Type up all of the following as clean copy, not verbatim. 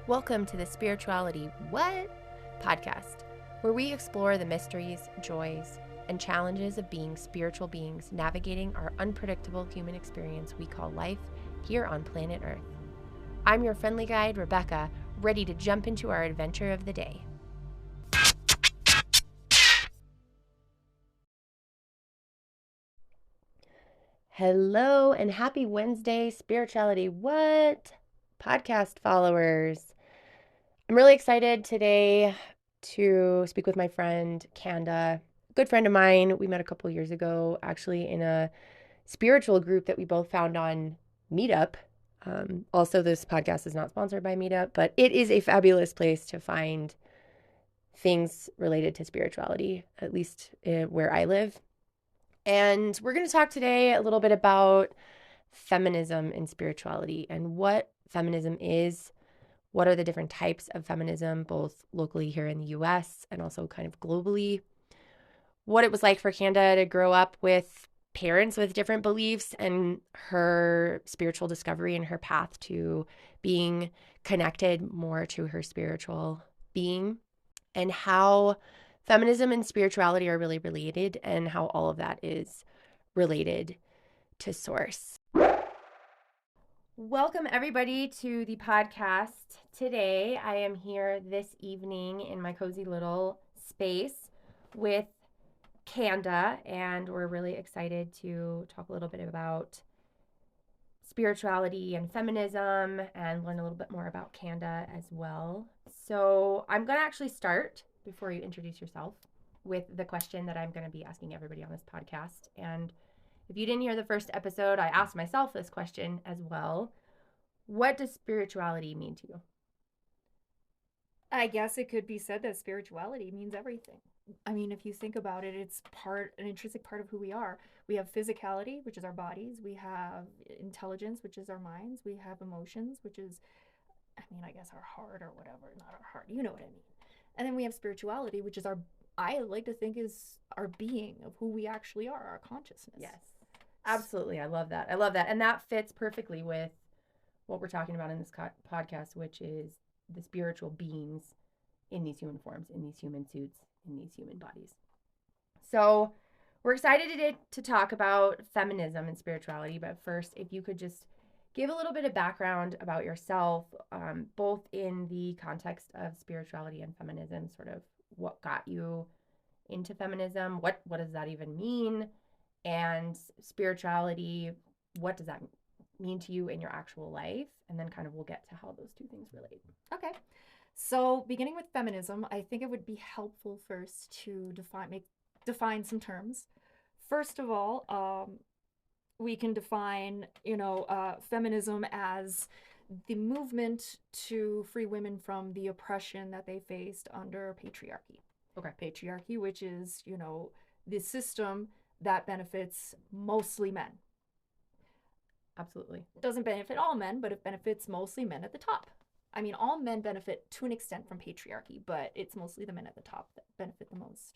Welcome to the Spirituality What? Podcast, where we explore the mysteries, joys, and challenges of being spiritual beings navigating our unpredictable human experience we call life here on planet Earth. I'm your friendly guide, Rebecca, ready to jump into our adventure of the day. Hello and happy Wednesday, Spirituality What? Podcast followers. I'm really excited today to speak with my friend Kanda, a good friend of mine. We met a couple years ago, actually, in a spiritual group that we both found on Meetup. Also, this podcast is not sponsored by Meetup, but it is a fabulous place to find things related to spirituality, at least where I live. And we're going to talk today a little bit about feminism and spirituality and what feminism is. What are the different types of feminism, both locally here in the US and also kind of globally? What it was like for Kanda to grow up with parents with different beliefs and her spiritual discovery and her path to being connected more to her spiritual being, and how feminism and spirituality are really related and how all of that is related to source. Welcome, everybody, to the podcast. Today, I am here this evening in my cozy little space with Kanda, and we're really excited to talk a little bit about spirituality and feminism and learn a little bit more about Kanda as well. So I'm going to actually start, before you introduce yourself, with the question that I'm going to be asking everybody on this podcast. And if you didn't hear the first episode, I asked myself this question as well. What does spirituality mean to you? I guess it could be said that spirituality means everything. I mean, if you think about it, it's an intrinsic part of who we are. We have physicality, which is our bodies. We have intelligence, which is our minds. We have emotions, which is, I guess our heart or whatever, not our heart. You know what I mean. And then we have spirituality, which is I like to think is our being of who we actually are, our consciousness. Yes, absolutely. I love that. And that fits perfectly with what we're talking about in this podcast, which is the spiritual beings in these human forms, in these human suits, in these human bodies. So we're excited today to talk about feminism and spirituality. But first, if you could just give a little bit of background about yourself, both in the context of spirituality and feminism, sort of what got you into feminism, what does that even mean? And spirituality, what does that mean to you in your actual life? And then kind of we'll get to how those two things relate. Okay. So beginning with feminism, I think it would be helpful first to define some terms. First of all, we can define, feminism as the movement to free women from the oppression that they faced under patriarchy. Okay. Patriarchy, which is, the system that benefits mostly men. Absolutely. It doesn't benefit all men, but it benefits mostly men at the top. I mean, all men benefit to an extent from patriarchy, but it's mostly the men at the top that benefit the most.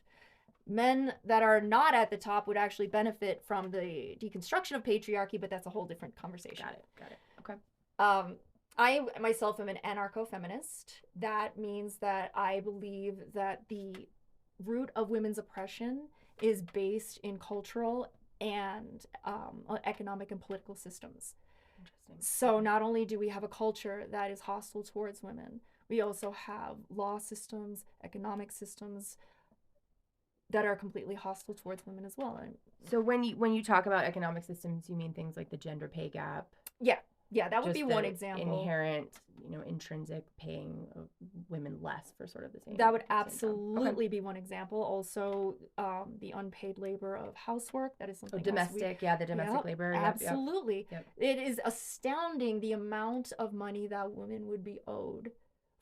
Men that are not at the top would actually benefit from the deconstruction of patriarchy, but that's a whole different conversation. Got it. Okay. I myself am an anarcho-feminist. That means that I believe that the root of women's oppression is based in cultural and economic and political systems. Interesting. So not only do we have a culture that is hostile towards women, we also have law systems, economic systems that are completely hostile towards women as well. So when you talk about economic systems, you mean things like the gender pay gap? Yeah, that would be one example. Inherent, intrinsic paying of women less for sort of the same. That would absolutely be one example. Also, the unpaid labor of housework. That is something domestic. The domestic labor. Absolutely. Yep. It is astounding the amount of money that women would be owed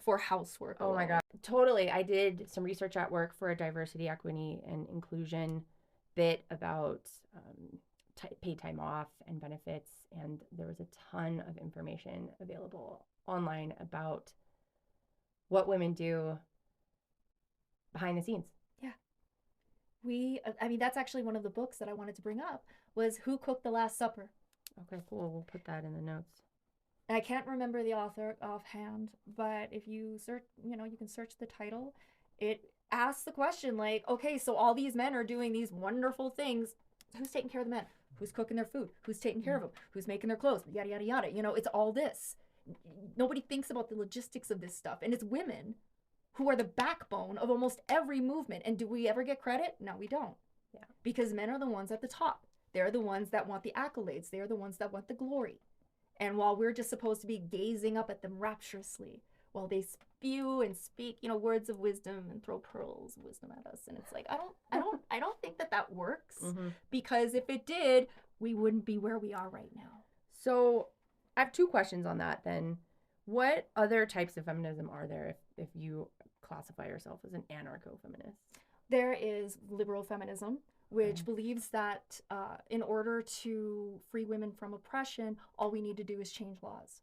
for housework. Oh my God. Totally. I did some research at work for a diversity, equity, and inclusion bit about paid time off and benefits, and there was a ton of information available online about what women do behind the scenes. Yeah. That's actually one of the books that I wanted to bring up was Who Cooked the Last Supper? Okay, cool. We'll put that in the notes. And I can't remember the author offhand, but if you search, you can search the title. It asks the question like, okay, so all these men are doing these wonderful things. Who's taking care of the men? Who's cooking their food? Who's taking care of them? Who's making their clothes? Yada, yada, yada. It's all this. Nobody thinks about the logistics of this stuff. And it's women who are the backbone of almost every movement. And do we ever get credit? No, we don't. Yeah. Because men are the ones at the top. They're the ones that want the accolades. They're the ones that want the glory. And while we're just supposed to be gazing up at them rapturously, while they spew and speak, words of wisdom and throw pearls of wisdom at us, and it's like I don't think that works, because if it did, we wouldn't be where we are right now. So, I have two questions on that. Then, what other types of feminism are there if you classify yourself as an anarcho-feminist? There is liberal feminism, which believes that in order to free women from oppression, all we need to do is change laws.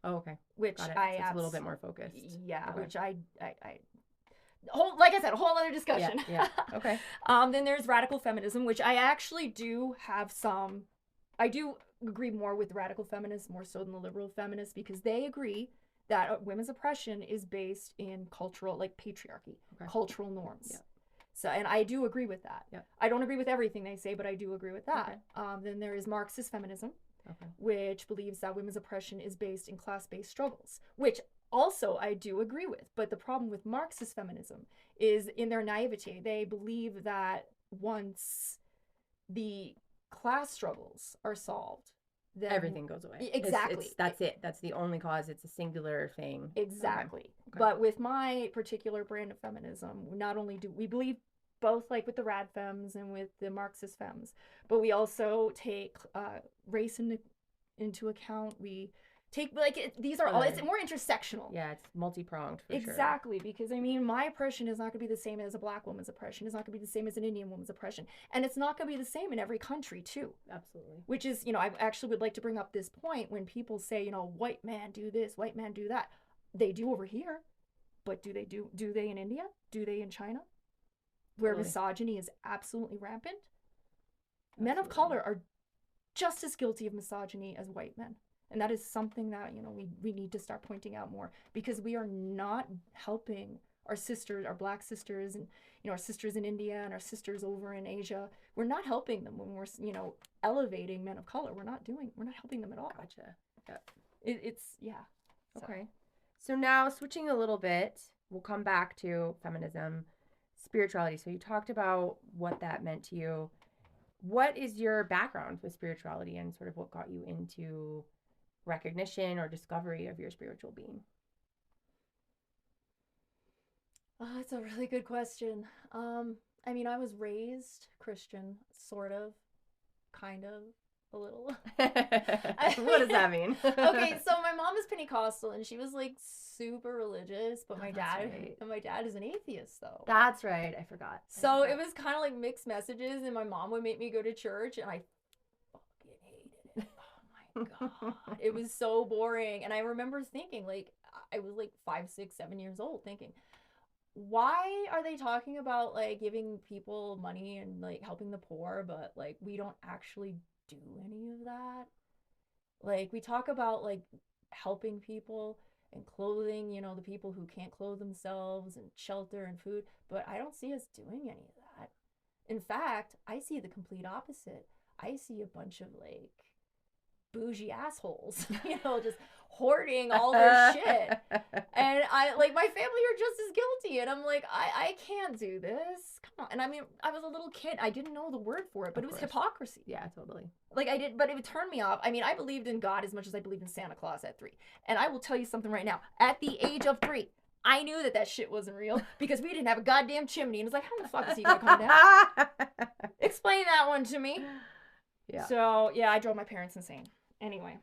Oh, okay. Which Got it. So it's a little bit more focused. Yeah, okay. Which I like I said, a whole other discussion. Yeah. Okay. Then there's radical feminism, which I actually do have some. I do agree more with radical feminists more so than the liberal feminists, because they agree that women's oppression is based in cultural, like patriarchy, cultural norms. Yeah. So, and I do agree with that. Yep. I don't agree with everything they say, but I do agree with that. Okay. Then there is Marxist feminism, which believes that women's oppression is based in class-based struggles, which also I do agree with. But the problem with Marxist feminism is in their naivete. They believe that once the class struggles are solved, then everything goes away. Exactly. That's it. That's the only cause. It's a singular thing. Exactly. Okay. But with my particular brand of feminism, not only do we believe both, like with the rad femmes and with the Marxist femmes, but we also take race into account. We take these are all, it's more intersectional. Yeah, it's multi-pronged for exactly, sure. Because I mean, my oppression is not going to be the same as a black woman's oppression. It's not going to be the same as an Indian woman's oppression, and it's not going to be the same in every country too. Absolutely. Which is, I actually would like to bring up this point when people say, white man do this, white man do that. They do over here, but do they in India? Do they in China? Where misogyny is absolutely rampant. Absolutely. Men of color are just as guilty of misogyny as white men. And that is something that, we need to start pointing out more, because we are not helping our sisters, our black sisters, and, our sisters in India and our sisters over in Asia. We're not helping them when we're, elevating men of color. We're not helping them at all. Gotcha. Yep. Yeah. Okay. So now switching a little bit, we'll come back to feminism, spirituality. So you talked about what that meant to you. What is your background with spirituality and sort of what got you into recognition or discovery of your spiritual being? That's a really good question. I mean, I was raised Christian, sort of, kind of, a little. What does that mean? Okay, so my mom is Pentecostal and she was like super religious, but my dad is an atheist though. That's right. I forgot. So it was kind of like mixed messages, and my mom would make me go to church, and I fucking hated it. Oh my God. It was so boring. And I remember thinking, like, I was like 5, 6, 7 years old, thinking, why are they talking about like giving people money and like helping the poor, but like we don't actually do any of that? Like, we talk about like helping people and clothing, the people who can't clothe themselves, and shelter and food, but I don't see us doing any of that. In fact, I see the complete opposite. I see a bunch of like bougie assholes, just hoarding all their shit. And I, like, my family are just as guilty. And I'm like, I can't do this. Come on. And I mean, I was a little kid. I didn't know the word for it, but it was hypocrisy. Yeah, totally. Like, but it would turn me off. I mean, I believed in God as much as I believed in Santa Claus at 3. And I will tell you something right now. At the age of 3, I knew that shit wasn't real, because we didn't have a goddamn chimney. And it's like, how the fuck is he gonna come down? Explain that one to me. Yeah. So, yeah, I drove my parents insane. Anyway,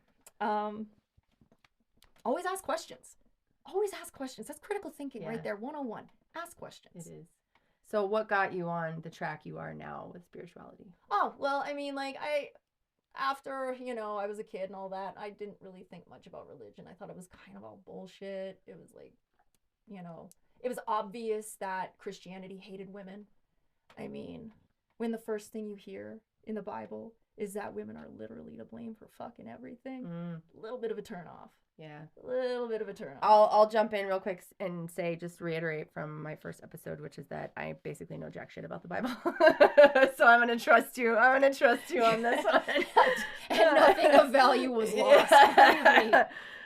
always ask questions. Always ask questions. That's critical thinking right there. 101. Ask questions. It is. So what got you on the track you are now with spirituality? Oh, well, I mean, like, after, I was a kid and all that, I didn't really think much about religion. I thought it was kind of all bullshit. It was like, it was obvious that Christianity hated women. I mean, when the first thing you hear in the Bible is that women are literally to blame for fucking everything. Mm. A little bit of a turnoff. Yeah. A little bit of a turnoff. I'll jump in real quick and say, just reiterate from my first episode, which is that I basically know jack shit about the Bible. So I'm going to trust you. I'm going to trust you on this one. And nothing of value was lost.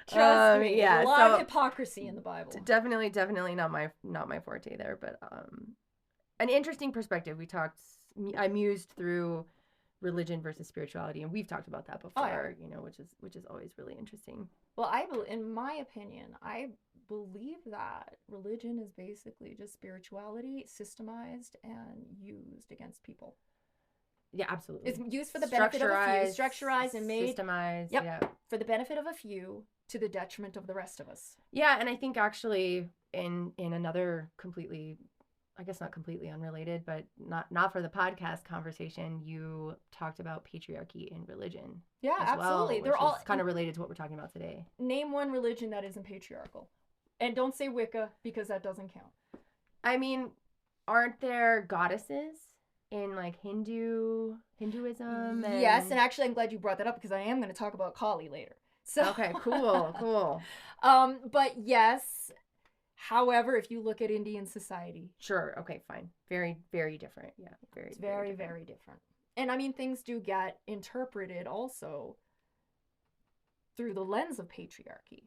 Trust me. Yeah, a lot of hypocrisy in the Bible. Definitely not my forte there, but an interesting perspective. I mused through religion versus spirituality, and we've talked about that before, you know, which is always really interesting. Well, in my opinion, I believe that religion is basically just spirituality systemized and used against people. Yeah, absolutely. It's used for the benefit of a few, structurized and made systemized. Yep, yeah, for the benefit of a few to the detriment of the rest of us. Yeah, and I think actually in another completely, I guess not completely unrelated, but not for the podcast conversation, you talked about patriarchy in religion. Yeah, absolutely. They're all kind of related to what we're talking about today. Name one religion that isn't patriarchal. And don't say Wicca, because that doesn't count. I mean, aren't there goddesses in like Hinduism? Yes, and actually I'm glad you brought that up because I am going to talk about Kali later. So okay, cool. But yes, however, if you look at Indian society, sure, okay, fine, very, very different. Yeah, very different. And I mean, things do get interpreted also through the lens of patriarchy.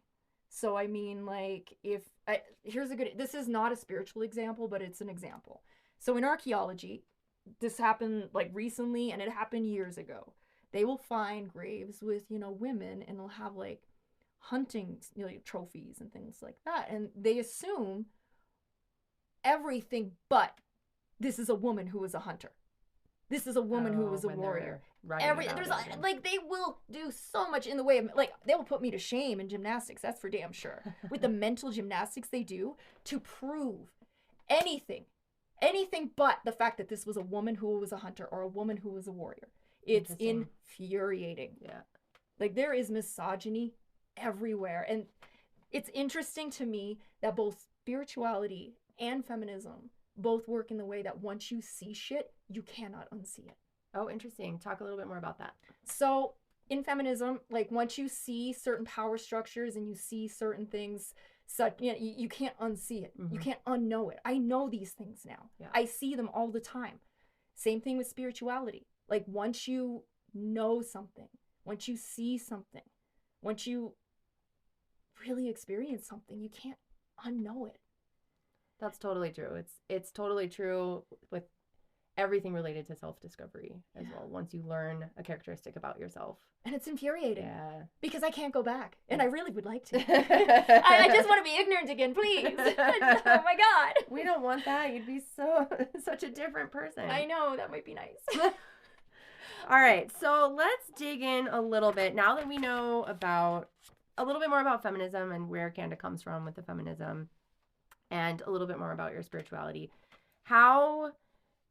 So I mean, like, this is not a spiritual example, but it's an example. So in archaeology, this happened like recently, and it happened years ago. They will find graves with, you know, women, and they'll have like hunting, you know, trophies and things like that. And they assume everything but this is a woman who was a hunter. This is a woman who was a warrior. They will do so much in the way of, like, they will put me to shame in gymnastics, that's for damn sure. With the mental gymnastics they do to prove anything but the fact that this was a woman who was a hunter or a woman who was a warrior. It's infuriating. Yeah. Like, there is misogyny everywhere. And it's interesting to me that both spirituality and feminism both work in the way that once you see shit, you cannot unsee it. Oh, interesting. Talk a little bit more about that. So in feminism, like, once you see certain power structures and you see certain things, you can't unsee it. Mm-hmm. You can't unknow it. I know these things now. Yeah. I see them all the time. Same thing with spirituality. Like, once you know something, once you see something, once you really experience something, you can't unknow it. That's totally true. It's totally true with everything related to self-discovery as well. Once you learn a characteristic about yourself. And it's infuriating. Yeah. Because I can't go back. And I really would like to. I just want to be ignorant again, please. Oh my God. We don't want that. You'd be such a different person. I know. That might be nice. All right. So let's dig in a little bit. Now that we know a little bit more about feminism and where Kanda comes from with the feminism, and a little bit more about your spirituality, how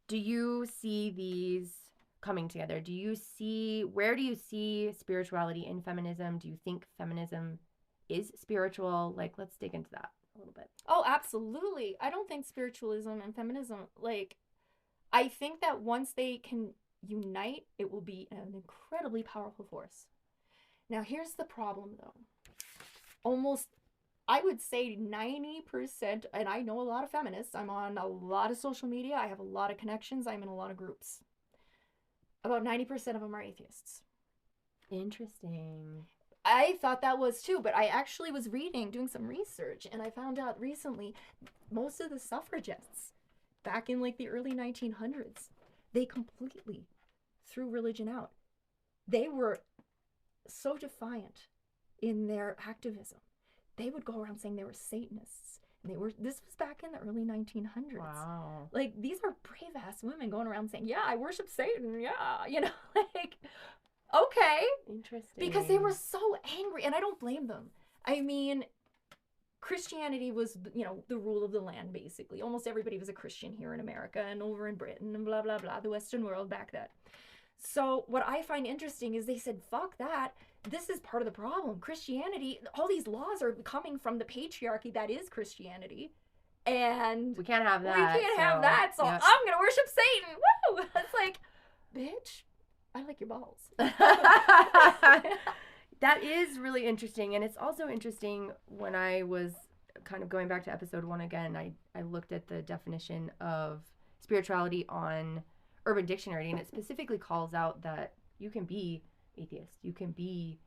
do you see these coming together? Where do you see spirituality in feminism? Do you think feminism is spiritual? Like, let's dig into that a little bit. Oh, absolutely. I don't think spiritualism and feminism, like, I think that once they can unite, it will be an incredibly powerful force. Now, here's the problem, though. I would say 90%, and I know a lot of feminists. I'm on a lot of social media. I have a lot of connections. I'm in a lot of groups. About 90% of them are atheists. Interesting. I thought that was too, but I actually was doing some research, and I found out recently most of the suffragettes back in like the early 1900s, they completely threw religion out. They were so defiant in their activism. They would go around saying they were Satanists. And this was back in the early 1900s. Wow. Like, these are brave ass women going around saying, yeah, I worship Satan. Yeah. You know, like, okay. Interesting. Because they were so angry. And I don't blame them. I mean, Christianity was, you know, the rule of the land, basically. Almost everybody was a Christian here in America and over in Britain and blah, blah, blah, the Western world back then. So what I find interesting is they said, fuck that. This is part of the problem. Christianity, all these laws are coming from the patriarchy that is Christianity. And we can't have that. So yep. I'm going to worship Satan. Woo! It's like, bitch, I like your balls. That is really interesting. And it's also interesting when I was kind of going back to episode 1 again, I looked at the definition of spirituality on Urban Dictionary, and it specifically calls out that you can be atheist, you can be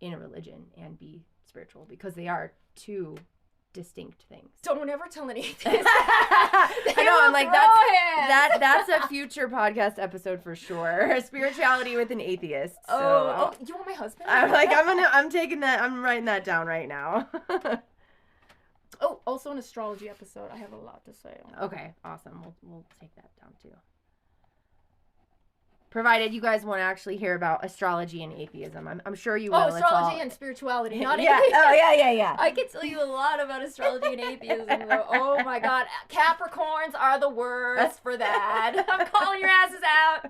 in a religion and be spiritual, because they are two distinct things. Don't ever tell an atheist. I know, I'm like, that's a future podcast episode for sure. Spirituality with an atheist. So you want my husband? I'm like, I'm taking that, I'm writing that down right now. Oh, also an astrology episode. I have a lot to say on that. Okay, awesome. We'll take that down too. Provided you guys want to actually hear about astrology and atheism. I'm sure you will. Oh, astrology and spirituality, not yeah. atheism. Oh, yeah. I can tell you a lot about astrology and atheism, though. Oh, my God. Capricorns are the worst for that. I'm calling your asses out.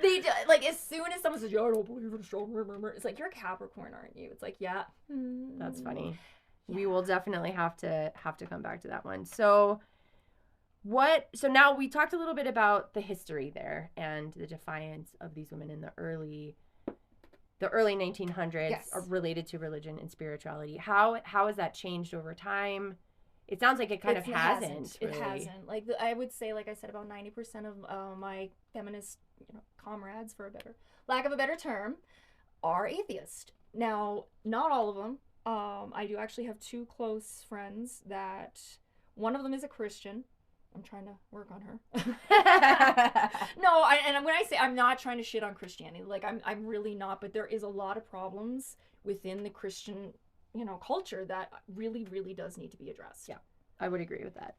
They do, like, as soon as someone says, yeah, I don't believe in astrology, it's like, you're a Capricorn, aren't you? It's like, yeah. That's funny. Yeah. We will definitely have to come back to that one. So now we talked a little bit about the history there and the defiance of these women in the early 1900s. Yes. Related to religion and spirituality. How has that changed over time? It sounds like it hasn't. Really. It hasn't. Like, I would say, like I said, about 90% of my feminist comrades, for lack of a better term, are atheist. Now, not all of them. I do actually have 2 close friends that one of them is a Christian. I'm trying to work on her. No, and when I say, I'm not trying to shit on Christianity, like, I'm really not, but there is a lot of problems within the Christian, culture that really, really does need to be addressed. Yeah, I would agree with that.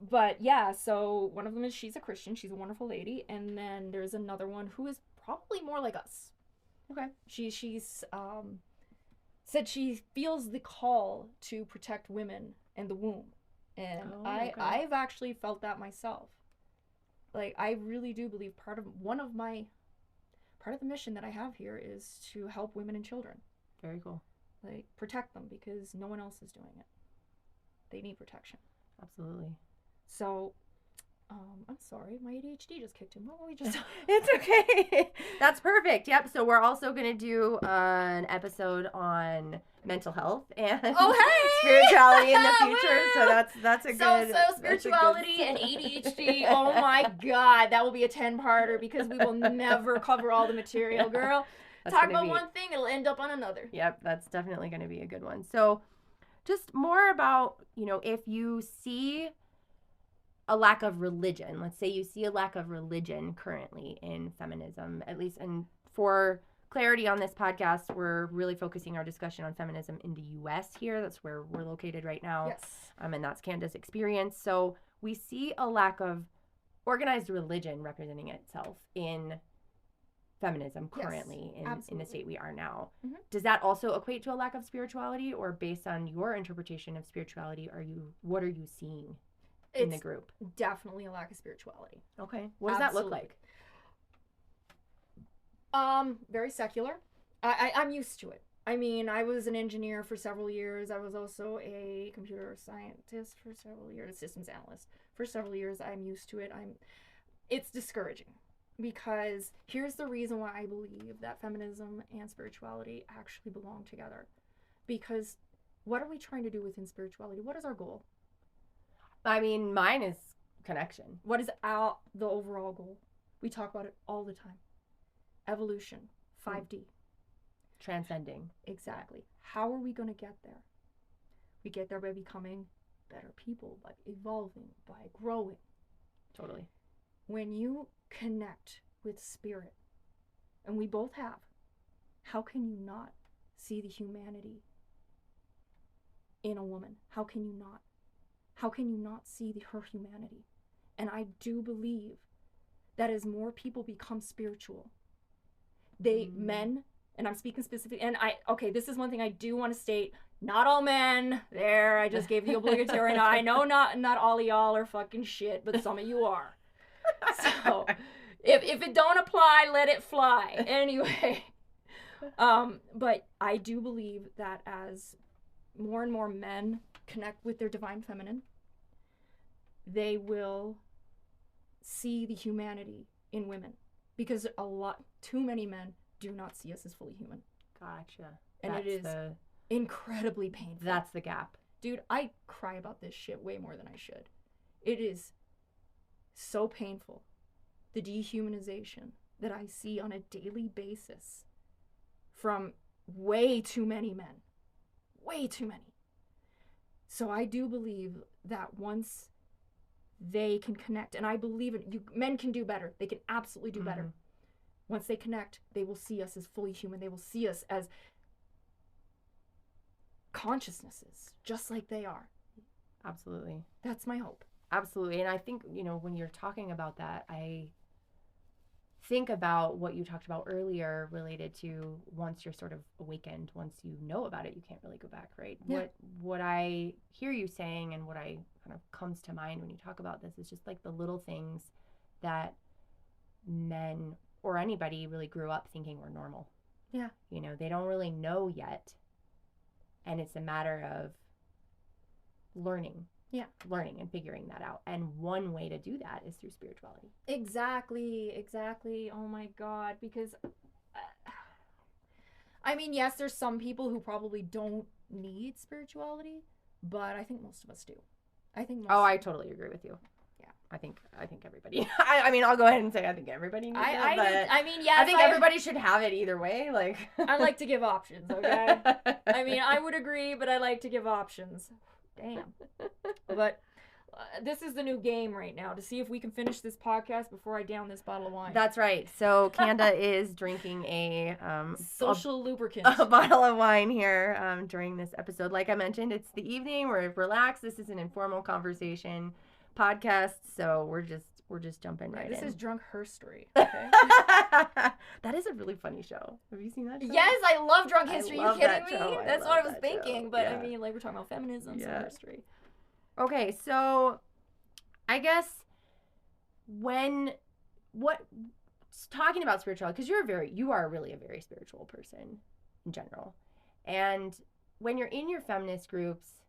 But yeah, so one of them is, she's a Christian, she's a wonderful lady, and then there's another one who is probably more like us. Okay. She's said she feels the call to protect women and the womb. And I've actually felt that myself. Like, I really do believe part of the mission that I have here is to help women and children. Very cool. Like, protect them, because no one else is doing it. They need protection. Absolutely. So, I'm sorry, my ADHD just kicked in. What were we just? It's okay. That's perfect. Yep. So we're also gonna do an episode on mental health and spirituality in the future. So that's a good. So spirituality and ADHD. Oh my God, that will be a 10-parter, because we will never cover all the material, girl. Talk about one thing, it'll end up on another. Yep, that's definitely going to be a good one. So, just more about, if you see a lack of religion, let's say you see a lack of religion currently in feminism, at least, and for clarity on this podcast, we're really focusing our discussion on feminism in the U.S. here. That's where we're located right now. Yes. And that's Kanda's experience. So we see a lack of organized religion representing itself in feminism currently in the state we are now. Mm-hmm. Does that also equate to a lack of spirituality, or based on your interpretation of spirituality, what are you seeing in the group? Definitely a lack of spirituality. Okay. What does that look like? Very secular. I'm used to it. I mean, I was an engineer for several years. I was also a computer scientist for several years, systems analyst for several years. I'm used to it. It's discouraging, because here's the reason why I believe that feminism and spirituality actually belong together. Because what are we trying to do within spirituality? What is our goal? I mean, mine is connection. What is the overall goal? We talk about it all the time. Evolution, 5D. Transcending. Exactly. How are we going to get there? We get there by becoming better people, by evolving, by growing. Totally. When you connect with spirit, and we both have, how can you not see the humanity in a woman? How can you not? How can you not see her humanity? And I do believe that as more people become spiritual, men, and I'm speaking specifically, and this is one thing I do want to state, not all men, I just gave the obligatory, I know not all of y'all are fucking shit, but some of you are. So, if it don't apply, let it fly. Anyway, but I do believe that as more and more men connect with their divine feminine, they will see the humanity in women. because too many men do not see us as fully human. Gotcha. And it is incredibly painful. That's the gap. Dude, I cry about this shit way more than I should. It is so painful. The dehumanization that I see on a daily basis from way too many men. Way too many. So I do believe that once they can connect, and I believe men can do better. They can absolutely do better. Once they connect, they will see us as fully human. They will see us as consciousnesses, just like they are. Absolutely. That's my hope. Absolutely. And I think, when you're talking about that, I think about what you talked about earlier related to once you're sort of awakened, once you know about it, you can't really go back, right? Yeah. What I hear you saying and what I kind of comes to mind when you talk about this is just like the little things that men or anybody really grew up thinking were normal. Yeah. They don't really know yet. And it's a matter of learning. Yeah. Learning and figuring that out. And one way to do that is through spirituality. Exactly. Oh my God. Because, yes, there's some people who probably don't need spirituality, but I think most of us do. I totally agree with you. Yeah. I think everybody. I'll go ahead and say I think everybody needs it. Yes. I think everybody should have it either way. Like I like to give options. Okay. I would agree, but I like to give options. Damn. But this is the new game right now to see if we can finish this podcast before I down this bottle of wine. That's right. So Kanda is drinking a social lubricant, a bottle of wine here during this episode. Like I mentioned, it's the evening. We're relaxed. This is an informal conversation podcast, so we're just jumping right in. This is Drunk History. Okay. That is a really funny show. Have you seen that show? Yes, I love Drunk History. Are you kidding me? That's what I was thinking. But yeah. we're talking about feminism, so history. Okay, so I guess talking about spirituality, because you are really a very spiritual person in general, and when you're in your feminist groups,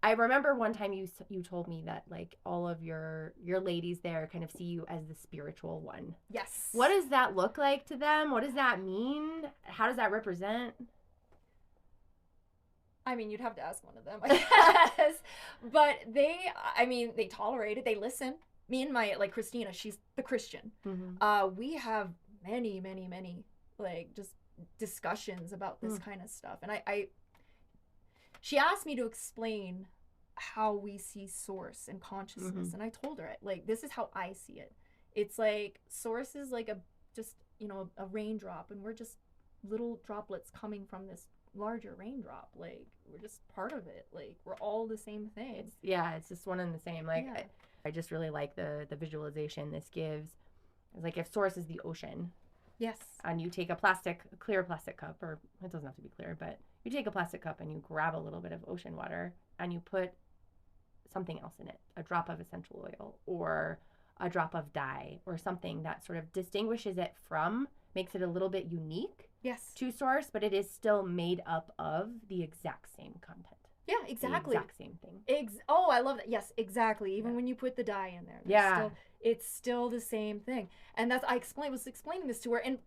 I remember one time you told me that like all of your ladies there kind of see you as the spiritual one. Yes. What does that look like to them? What does that mean? How does that represent? You'd have to ask one of them, I guess. But they tolerate it. They listen. Me and my, Christina, she's the Christian. Mm-hmm. We have many, many, many, just discussions about this kind of stuff. And she asked me to explain how we see source and consciousness. Mm-hmm. And I told her, this is how I see it. It's like source is like a raindrop, and we're just little droplets coming from this larger raindrop. We're just part of it. We're all the same thing. It's just one and the same. I just really like the visualization this gives. It's like if source is the ocean. Yes. And you take a clear plastic cup, or it doesn't have to be clear, but you take a plastic cup and you grab a little bit of ocean water and you put something else in it, a drop of essential oil or a drop of dye or something that sort of distinguishes it from, makes it a little bit unique. Yes. To source, but it is still made up of the exact same content. Yeah, exactly. The exact same thing. I love that. Yes, exactly. Even when you put the dye in there. It's still the same thing. And that's was explaining this to her, and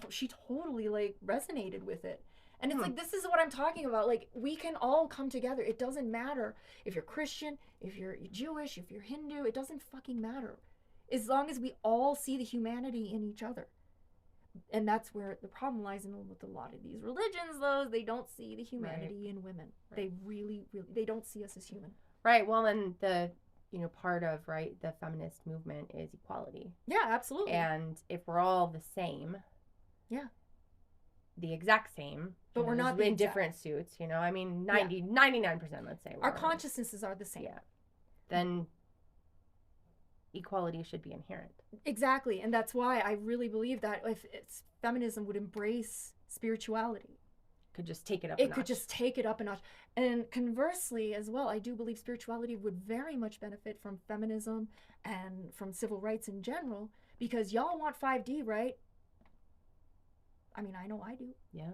she totally resonated with it. And it's this is what I'm talking about. We can all come together. It doesn't matter if you're Christian, if you're Jewish, if you're Hindu, it doesn't fucking matter. As long as we all see the humanity in each other. And that's where the problem lies with a lot of these religions, though. They don't see the humanity in women. Right. They really, they don't see us as human. Right. Well, and the, part of, the feminist movement is equality. Yeah, absolutely. And if we're all the same. Yeah. The exact same. But we're not in different suits, 99%, let's say. Our consciousnesses are the same. Yeah. Then equality should be inherent. Exactly. And that's why I really believe that if feminism would embrace spirituality. Could just take it up a notch. It could just take it up a notch. And conversely as well, I do believe spirituality would very much benefit from feminism and from civil rights in general, because y'all want 5D, right? I know I do. Yeah.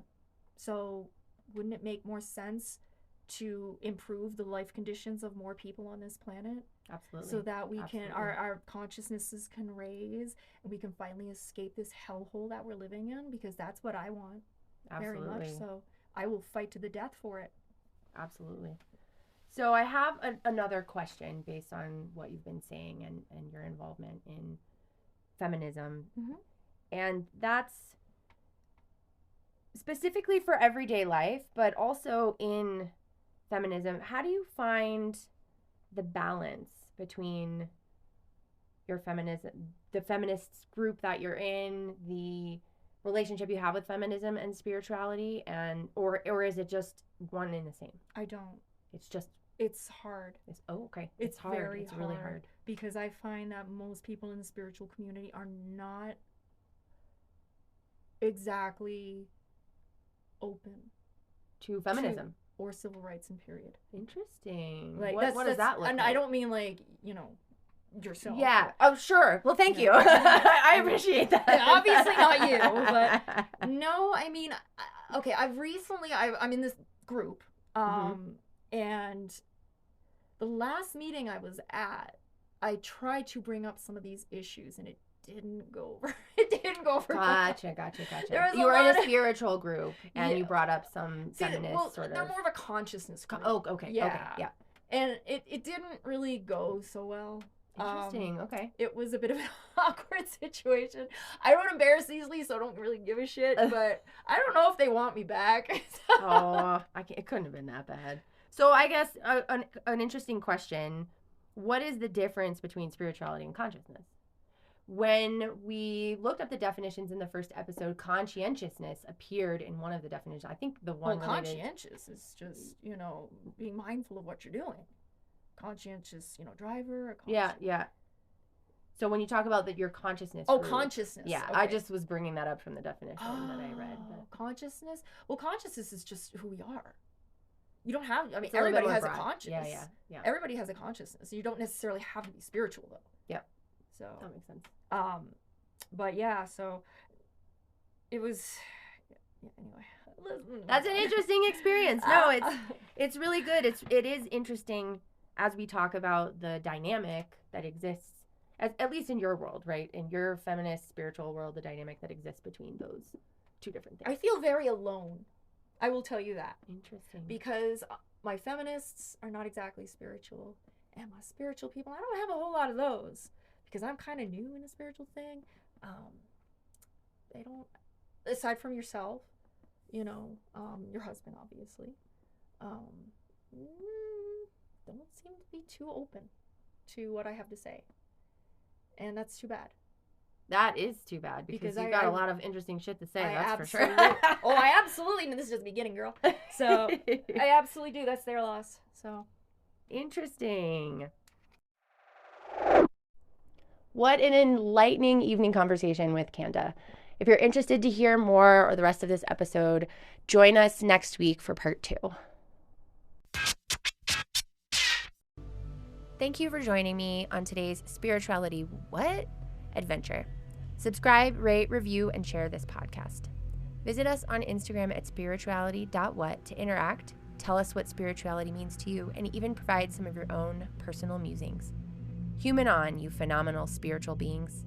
So wouldn't it make more sense to improve the life conditions of more people on this planet? Absolutely. So that we can, Absolutely. our consciousnesses can raise and we can finally escape this hellhole that we're living in, because that's what I want very much. Absolutely. So I will fight to the death for it. Absolutely. So I have another question based on what you've been saying and your involvement in feminism. Mm-hmm. And that's specifically for everyday life, but also in feminism. How do you find the balance between your feminism, the feminist group that you're in, the relationship you have with feminism and spirituality, and or is it just one and the same? I don't. It's just It's hard. okay. It's hard. very It's really hard because I find that most people in the spiritual community are not exactly open to feminism or civil rights in period. Interesting. Like what does that look and like? I don't mean like, yourself. Yeah. Oh, sure. Well, thank you. I appreciate that. Obviously not you, but no, I mean, okay, I'm in this group, and the last meeting I was at, I tried to bring up some of these issues, and it didn't go over. It didn't go over. Gotcha. You were in a spiritual group, and Yeah. you brought up some feminist sort of. They're more of a consciousness group. Oh, okay. Yeah. Okay. Yeah. And it didn't really go so well. Interesting. Okay. It was a bit of an awkward situation. I don't embarrass easily, so I don't really give a shit. But I don't know if they want me back. Oh, it couldn't have been that bad. So I guess an interesting question: what is the difference between spirituality and consciousness? When we looked up the definitions in the first episode, conscientiousness appeared in one of the definitions. I think the one related... conscientious is just, being mindful of what you're doing. Conscientious, driver. Yeah. So when you talk about your consciousness... Oh, consciousness. Yeah, okay. I just was bringing that up from the definition that I read. But... consciousness? Well, consciousness is just who we are. You don't have... everybody has a consciousness. Yeah. Everybody has a consciousness. You don't necessarily have to be spiritual, though. Yep. So that makes sense. But yeah, so it was... anyway... That's an interesting experience. No, it's really good. It is interesting as we talk about the dynamic that exists, at least in your world, right? In your feminist spiritual world, the dynamic that exists between those two different things. I feel very alone. I will tell you that. Interesting. Because my feminists are not exactly spiritual, and my spiritual people, I don't have a whole lot of those because I'm kind of new in the spiritual thing. They don't, aside from yourself, your husband, obviously, don't seem to be too open to what I have to say. And that's too bad. That is too bad because you've got a lot of interesting shit to say, that's for sure. I absolutely, and this is just the beginning, girl. So I absolutely do. That's their loss. So interesting. What an enlightening evening conversation with Kanda. If you're interested to hear more or the rest of this episode, join us next week for part 2. Thank you for joining me on today's Spirituality What? Adventure. Subscribe, rate, review, and share this podcast. Visit us on Instagram at spirituality.what to interact, tell us what spirituality means to you, and even provide some of your own personal musings. Human on, you phenomenal spiritual beings.